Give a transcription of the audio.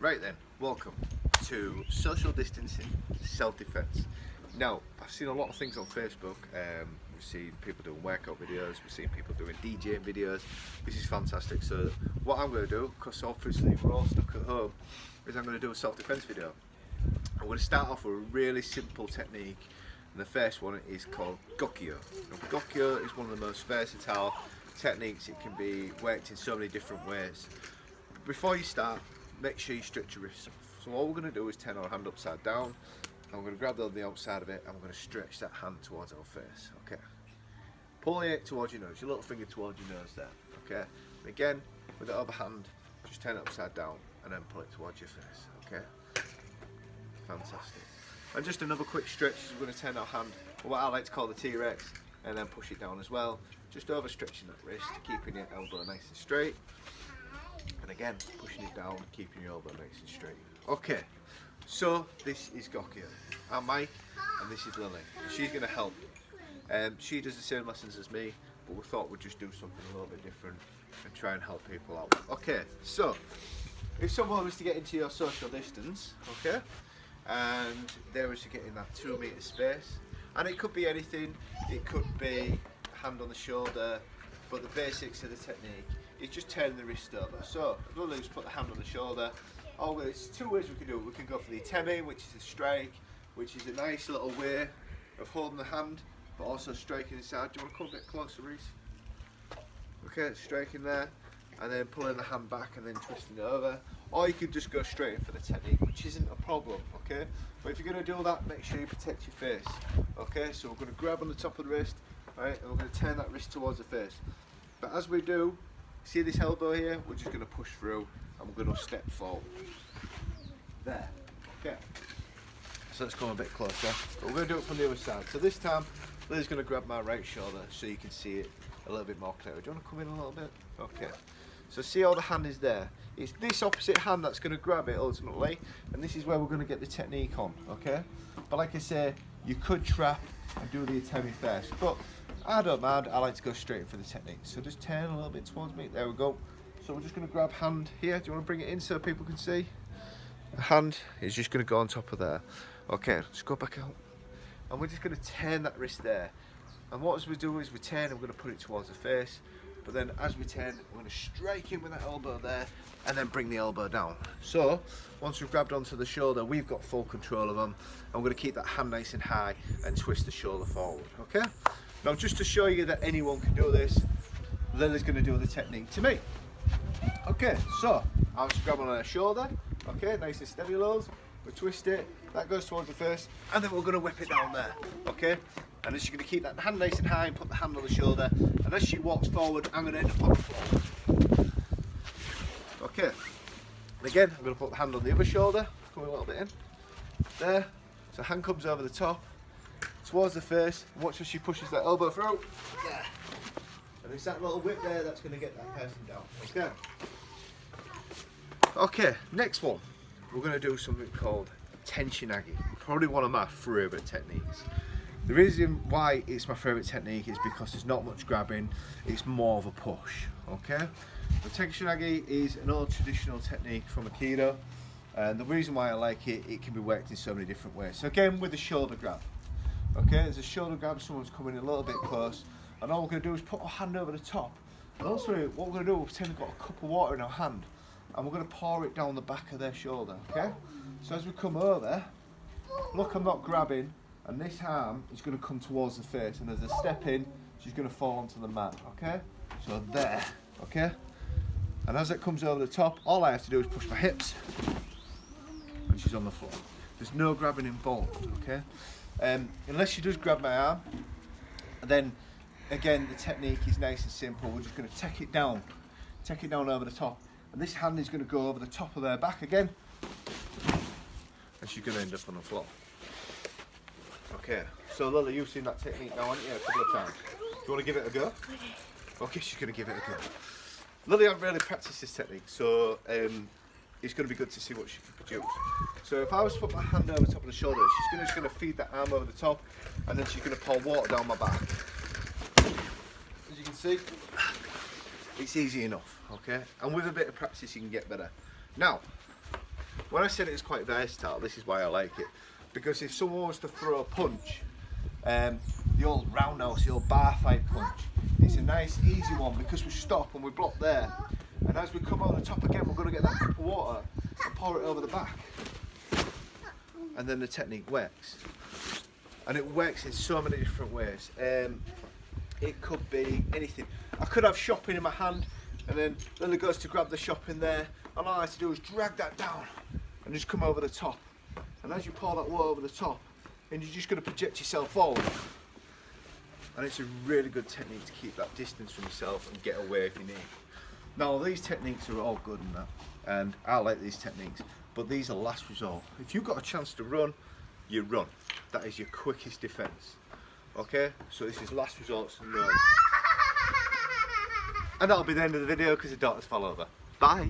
Right then, welcome to social distancing self-defense. Now, I've seen a lot of things on Facebook. We've seen people doing workout videos, we've seen people doing DJing videos. This is fantastic. So what I'm going to do, because obviously we're all stuck at home, is I'm going to do a self-defense video. I'm going to start off with a really simple technique, and the first one is called Gokyo. Now, Gokyo is one of the most versatile techniques. It can be worked in so many different ways. Before you start, make sure you stretch your wrists off. So all we're going to do is turn our hand upside down, and we're going to grab the outside of it, and we're going to stretch that hand towards our face. Okay. Pulling it towards your nose, your little finger towards your nose there. Okay. And again, with the other hand, just turn it upside down, and then pull it towards your face. Okay. Fantastic. And just another quick stretch is we're going to turn our hand, what I like to call the T-Rex, and then push it down as well. Just overstretching that wrist, keeping your elbow nice and straight. And again, pushing it down, keeping your elbow nice and straight. Okay, so this is Gokyo. I'm Mike, and this is Lily. She's going to help. She does the same lessons as me, but we thought we'd just do something a little bit different and try and help people out. Okay, so if someone was to get into your social distance, okay, and they was to get in that 2 metre space, and it could be anything, it could be hand on the shoulder, but the basics of the technique is just turning the wrist over. So, Lily just put the hand on the shoulder. Oh, well, there's two ways we can do it. We can go for the itemi, which is a strike, which is a nice little way of holding the hand, but also striking inside. Do you want to come a bit closer, Reese? Okay, striking there, and then pulling the hand back and then twisting it over. Or you could just go straight in for the technique, which isn't a problem, okay? But if you're going to do that, make sure you protect your face, okay? So we're going to grab on the top of the wrist, right, and we're going to turn that wrist towards the face. But as we do, see this elbow here? We're just going to push through and we're going to step forward. There. Okay. So let's come a bit closer. But we're going to do it from the other side. So this time, Lily's going to grab my right shoulder so you can see it a little bit more clearly. Do you want to come in a little bit? Okay. So see how the hand is there? It's this opposite hand that's going to grab it ultimately, and this is where we're going to get the technique on, okay? But like I say, you could trap and do the itemi first, but I don't mind, I like to go straight in for the technique. So just turn a little bit towards me, there we go. So we're just going to grab hand here. Do you want to bring it in so people can see? The hand is just going to go on top of there. Okay, just go back out. And we're just going to turn that wrist there. And what as we do is we turn and we're going to put it towards the face. But then as we turn, we're going to strike in with that elbow there and then bring the elbow down. So once we've grabbed onto the shoulder, we've got full control of them. And we're going to keep that hand nice and high and twist the shoulder forward, okay? Now just to show you that anyone can do this, Lily's going to do the technique to me. Okay, so I'll just grab on her shoulder, okay, nice and steady lows, we twist it, that goes towards the face, and then we're going to whip it down there, okay? And then she's going to keep that hand nice and high and put the hand on the shoulder, and as she walks forward, I'm going to end up on the floor. Okay, and again, I'm going to put the hand on the other shoulder, come a little bit in, there, so hand comes over the top, towards the face, watch as she pushes that elbow through, there. And it's that little whip there that's going to get that person down, okay? Okay, next one, we're going to do something called Tenchinagi, probably one of my favourite techniques. The reason why it's my favourite technique is because there's not much grabbing, it's more of a push, okay? The Tenchinagi is an old traditional technique from Aikido, and the reason why I like it, it can be worked in so many different ways. So again, with the shoulder grab, okay, there's a shoulder grab, someone's coming in a little bit close, and all we're going to do is put our hand over the top. And also, what we're going to do, we've pretend we've got a cup of water in our hand, and we're going to pour it down the back of their shoulder, okay? So as we come over, look, I'm not grabbing, and this arm is going to come towards the face, and as I step in, she's going to fall onto the mat, okay? So there, okay? And as it comes over the top, all I have to do is push my hips, and she's on the floor. There's no grabbing involved, okay? Unless she does grab my arm, then again the technique is nice and simple. We're just going to take it down over the top, and this hand is going to go over the top of their back again, and she's going to end up on the floor. Okay, so Lily, you've seen that technique now, haven't you, a couple of times? Do you want to give it a go? Okay, she's going to give it a go. Lily hasn't really practiced this technique, so it's going to be good to see what she can produce. So if I was to put my hand over the top of the shoulder, she's just going to feed that arm over the top, and then she's going to pour water down my back. As you can see, it's easy enough, okay? And with a bit of practice, you can get better. Now, When I said it's quite versatile, this is why I like it. Because if someone wants to throw a punch, the old roundhouse, the old bar fight punch, it's a nice easy one because we stop and we block there. And as we come over the top again, we're going to get that cup of water and pour it over the back. And then the technique works. And it works in so many different ways. It could be anything. I could have shopping in my hand, and then Lily goes to grab the shopping there. And all I have to do is drag that down and just come over the top. And as you pour that water over the top, and you're just going to project yourself forward. And it's a really good technique to keep that distance from yourself and get away if you need. Now these techniques are all good and that, and I like these techniques, but these are last resort. If you've got a chance to run, you run. That is your quickest defence. Okay, so this is last resort and run. And that'll be the end of the video because the daughters fall over. Bye.